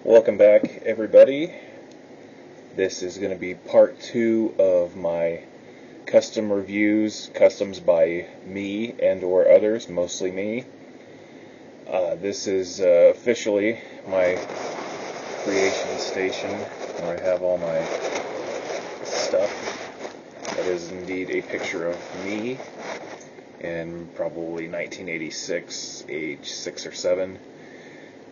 Welcome back, everybody. This is going to be part 2 of my custom reviews, customs by me and or others, mostly me. This is officially my creation station where I have all my stuff. That is indeed a picture of me in probably 1986, age 6 or 7.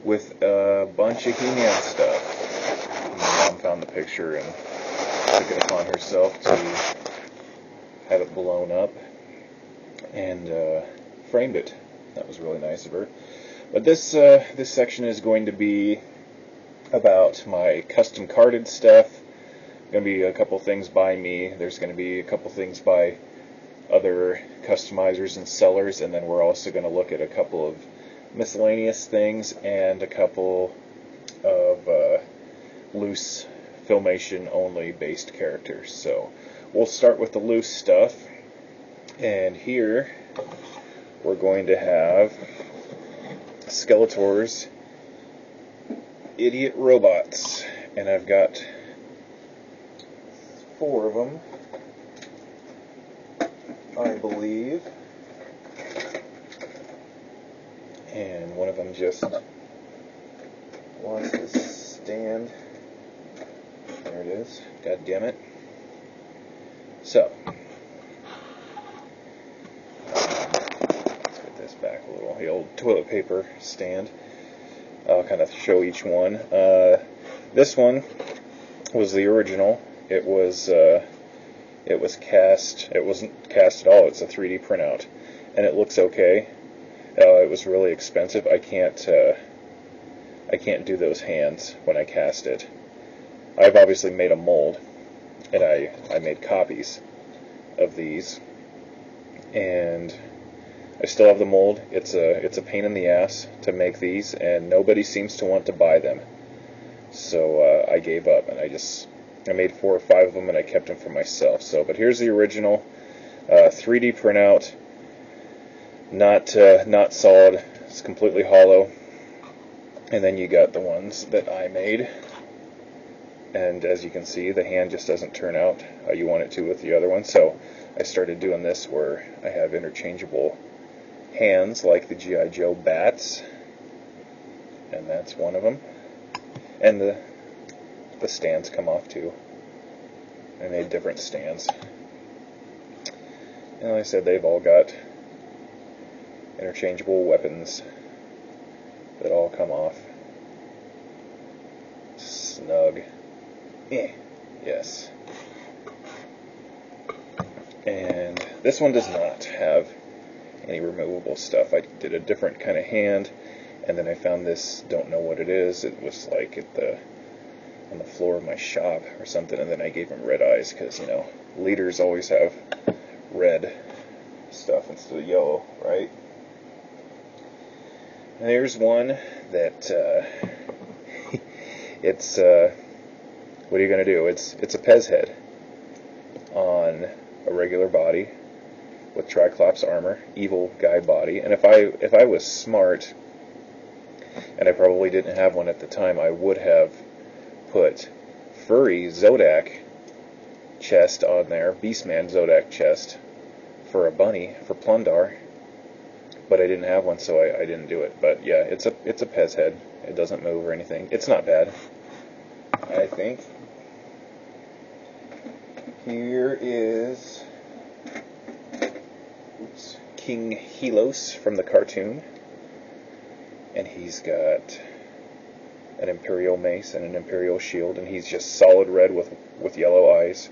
With a bunch of He-Man stuff. My mom found the picture and took it upon herself to have it blown up and framed it. That was really nice of her. But this section is going to be about my custom carded stuff. Going to be a couple things by me. There's going to be a couple things by other customizers and sellers, and then we're also going to look at a couple of miscellaneous things and a couple of loose Filmation only based characters. So we'll start with the loose stuff, and here we're going to have Skeletor's Idiot Robots, and I've got 4 of them, I believe. And one of them just wants to stand. There it is. God damn it. So, let's get this back a little. The old toilet paper stand. I'll kind of show each one. This one was the original. It was cast. It wasn't cast at all. It's a 3D printout, and it looks okay. It was really expensive. I can't do those hands when I cast it. I've obviously made a mold, and I made copies of these, and I still have the mold. It's a pain in the ass to make these, and nobody seems to want to buy them. So I gave up, and I made 4 or 5 of them, and I kept them for myself. So, but here's the original 3D printout. Not solid. It's completely hollow. And then you got the ones that I made. And as you can see, the hand just doesn't turn out how you want it to with the other one. So I started doing this where I have interchangeable hands like the G.I. Joe bats. And that's one of them. And the stands come off too. I made different stands. And like I said, they've all got interchangeable weapons that all come off. Snug. Yes. And this one does not have any removable stuff. I did a different kind of hand, and then I found this, don't know what it is. It was like on the floor of my shop or something, and then I gave him red eyes because, leaders always have red stuff instead of yellow, right? And there's one that it's what are you going to do? It's a Pez Head on a regular body with Triclops armor, evil guy body. And if I was smart, and I probably didn't have one at the time, I would have put furry Zodak chest on there, Beastman Zodak chest for a bunny for Plundar. But I didn't have one, so I didn't do it. But yeah, it's a Pez Head. It doesn't move or anything. It's not bad, I think. Here is King Helos from the cartoon, and he's got an Imperial mace and an Imperial shield, and he's just solid red with yellow eyes.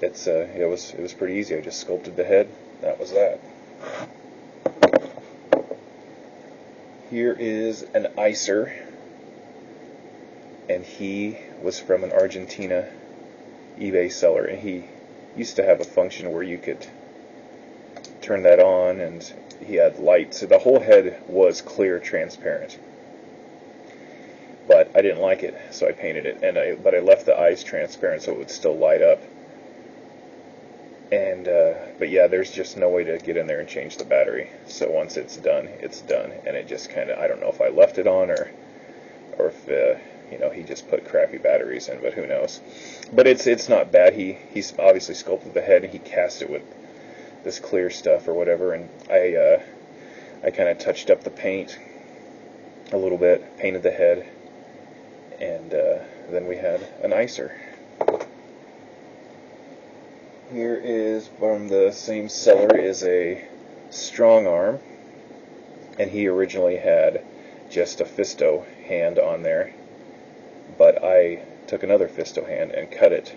It was pretty easy. I just sculpted the head. That was that. Here is an Icer, and he was from an Argentina eBay seller, and he used to have a function where you could turn that on, and he had light, so the whole head was clear, transparent. But I didn't like it, so I painted it, but I left the eyes transparent so it would still light up. And but yeah, there's just no way to get in there and change the battery. So once it's done, and it just kind of, I don't know if I left it on or if he just put crappy batteries in, but who knows. But it's not bad. He's obviously sculpted the head, and he cast it with this clear stuff or whatever, and I kind of touched up the paint a little bit, painted the head, and then we had an Icer. Here is, from the same seller, is a strong arm, and he originally had just a Fisto hand on there, but I took another Fisto hand and cut it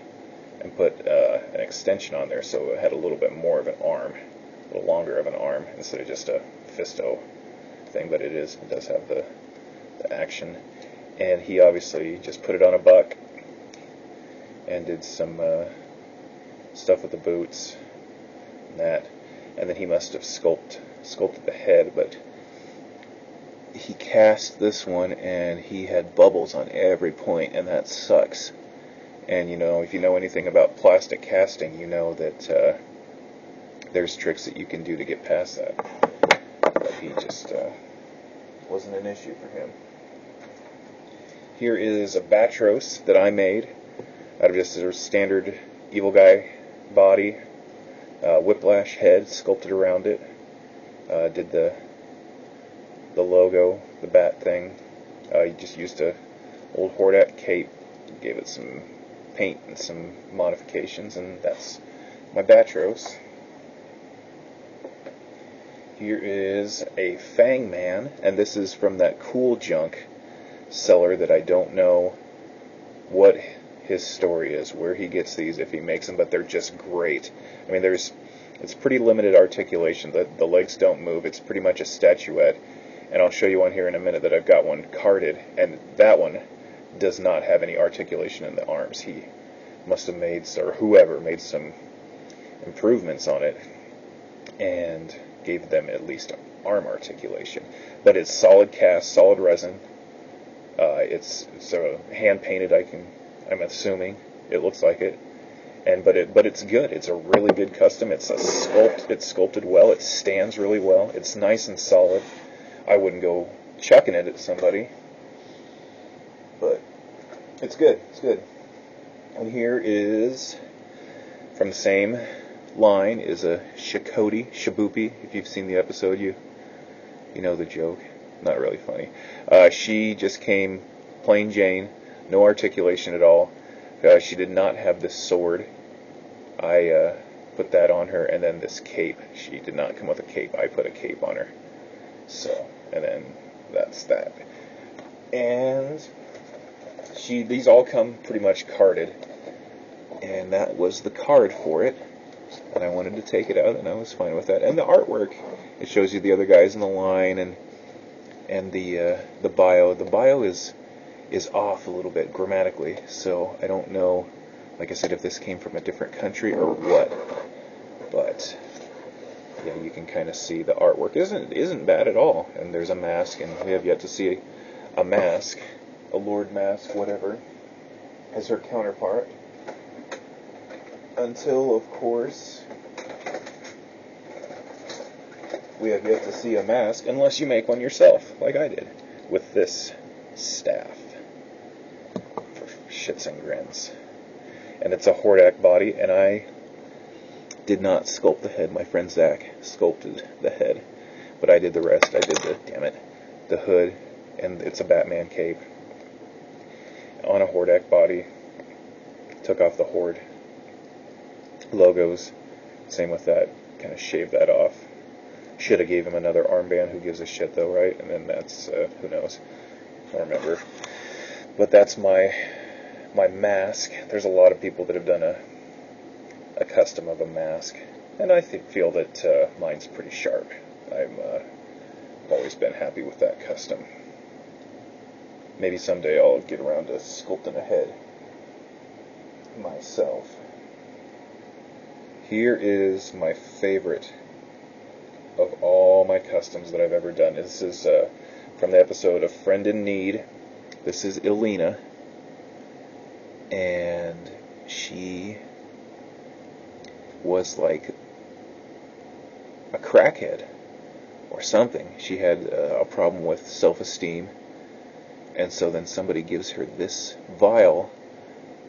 and put an extension on there, so it had a little bit more of an arm, a little longer of an arm, instead of just a Fisto thing, but it does have the action. And he obviously just put it on a buck and did some stuff with the boots and that, and then he must have sculpted the head, but he cast this one and he had bubbles on every point, and that sucks. And if you know anything about plastic casting, you know that there's tricks that you can do to get past that, but he just wasn't an issue for him. Here is a Batros that I made out of just a standard Evil Guy body, whiplash head sculpted around it. Did the logo, the bat thing. You just used a old Hordak cape, gave it some paint and some modifications, and that's my Batros. Here is a Fang Man, and this is from that Cool Junk seller that I don't know what his story is, where he gets these, if he makes them, but they're just great. I mean, it's pretty limited articulation. The legs don't move. It's pretty much a statuette, and I'll show you one here in a minute that I've got one carded, and that one does not have any articulation in the arms. He must have made, or whoever made, some improvements on it and gave them at least arm articulation. But it's solid cast, solid resin. It's hand painted. I'm assuming it looks like it, but it's good. It's a really good custom. It's sculpted well. It stands really well. It's nice and solid. I wouldn't go chucking it at somebody, but it's good. It's good. And here is, from the same line, is a Shiboopy. If you've seen the episode, you know the joke. Not really funny. She just came plain Jane, no articulation at all. She did not have this sword. I put that on her, and then this cape. She did not come with a cape. I put a cape on her. So, and then that's that. And these all come pretty much carded, and that was the card for it. And I wanted to take it out, and I was fine with that. And the artwork, it shows you the other guys in the line, and the bio. The bio is off a little bit grammatically, so I don't know, like I said, if this came from a different country or what. But yeah, you can kind of see the artwork isn't bad at all. And there's a mask, and we have yet to see a mask, a Lord mask, whatever, as her counterpart. Until, of course, we have yet to see a mask, unless you make one yourself, like I did, with this staff, for shits and grins. And it's a Hordak body, and I did not sculpt the head. My friend Zach sculpted the head, but I did the rest. I did the hood, and it's a Batman cape on a Hordak body. Took off the Horde logos. Same with that. Kind of shaved that off. Should have gave him another armband. Who gives a shit, though, right? And then that's who knows. I don't remember. But that's my mask. There's a lot of people that have done a custom of a mask, and I feel that mine's pretty sharp. I've always been happy with that custom. Maybe someday I'll get around to sculpting a head myself. Here is my favorite of all my customs that I've ever done. This is from the episode of Friend in Need. This is Alina, and she was like a crackhead or something. She had a problem with self-esteem, and so then somebody gives her this vial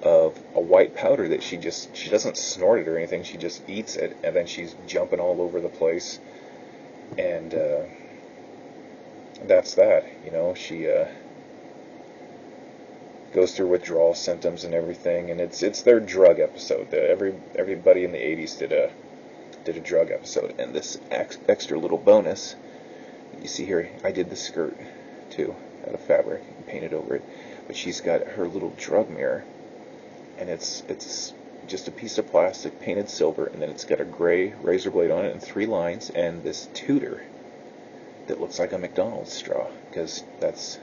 of a white powder that she doesn't snort it or anything, she just eats it, and then she's jumping all over the place, and that's that. She goes through withdrawal symptoms and everything, and it's their drug episode. Everybody in the 80s did a drug episode, and this extra little bonus you see here, I did the skirt too out of fabric and painted over it, but she's got her little drug mirror, and it's just a piece of plastic painted silver, and then it's got a gray razor blade on it and 3 lines, and this tutor that looks like a McDonald's straw, because that's,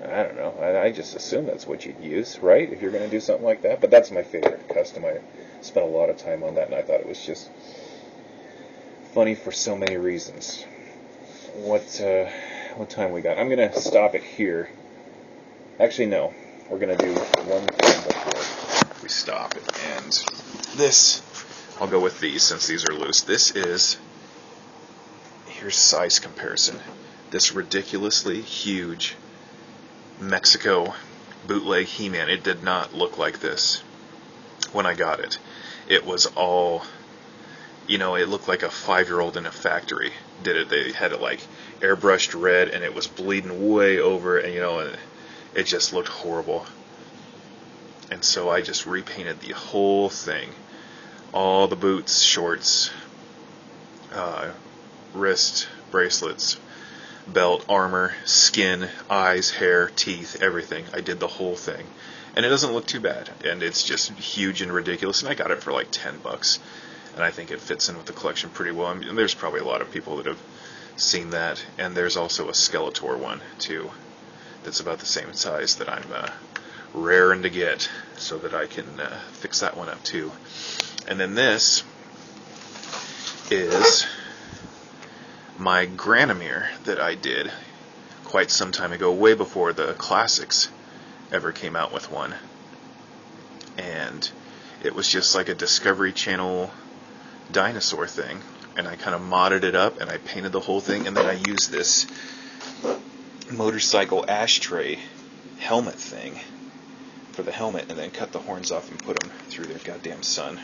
I don't know, I just assume that's what you'd use, right, if you're going to do something like that. But that's my favorite custom. I spent a lot of time on that, and I thought it was just funny for so many reasons. What time we got? I'm going to stop it here. Actually, no. We're going to do one thing before we stop it. And this, I'll go with these since these are loose. This is, here's size comparison. This ridiculously huge Mexico bootleg He-Man. It did not look like this when I got it. It was all, it looked like a 5-year-old in a factory did it. They had it like airbrushed red, and it was bleeding way over, and it just looked horrible. And so I just repainted the whole thing. All the boots, shorts, wrist bracelets, belt, armor, skin, eyes, hair, teeth, everything. I did the whole thing. And it doesn't look too bad. And it's just huge and ridiculous. And I got it for like $10. And I think it fits in with the collection pretty well. And there's probably a lot of people that have seen that. And there's also a Skeletor one, too, that's about the same size that I'm raring to get so that I can fix that one up, too. And then this is my Gran Amir that I did quite some time ago, way before the classics ever came out with one. And it was just like a Discovery Channel dinosaur thing, and I kind of modded it up, and I painted the whole thing, and then I used this motorcycle ashtray helmet thing for the helmet, and then cut the horns off and put them through their goddamn sun.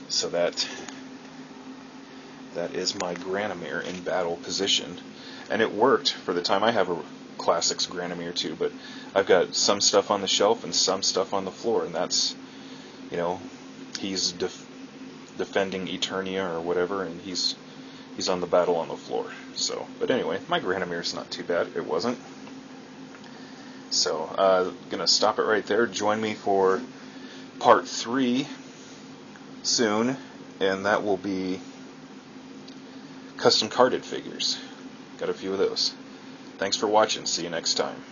So that is my Gran Amir in battle position, and it worked for the time. I have a classics Gran Amir too, but I've got some stuff on the shelf and some stuff on the floor, and that's, he's defending Eternia or whatever, and he's on the battle on the floor. So, but anyway, my Gran Amir's not too bad. It wasn't. So, gonna stop it right there. Join me for part 3 soon, and that will be custom carded figures. Got a few of those. Thanks for watching. See you next time.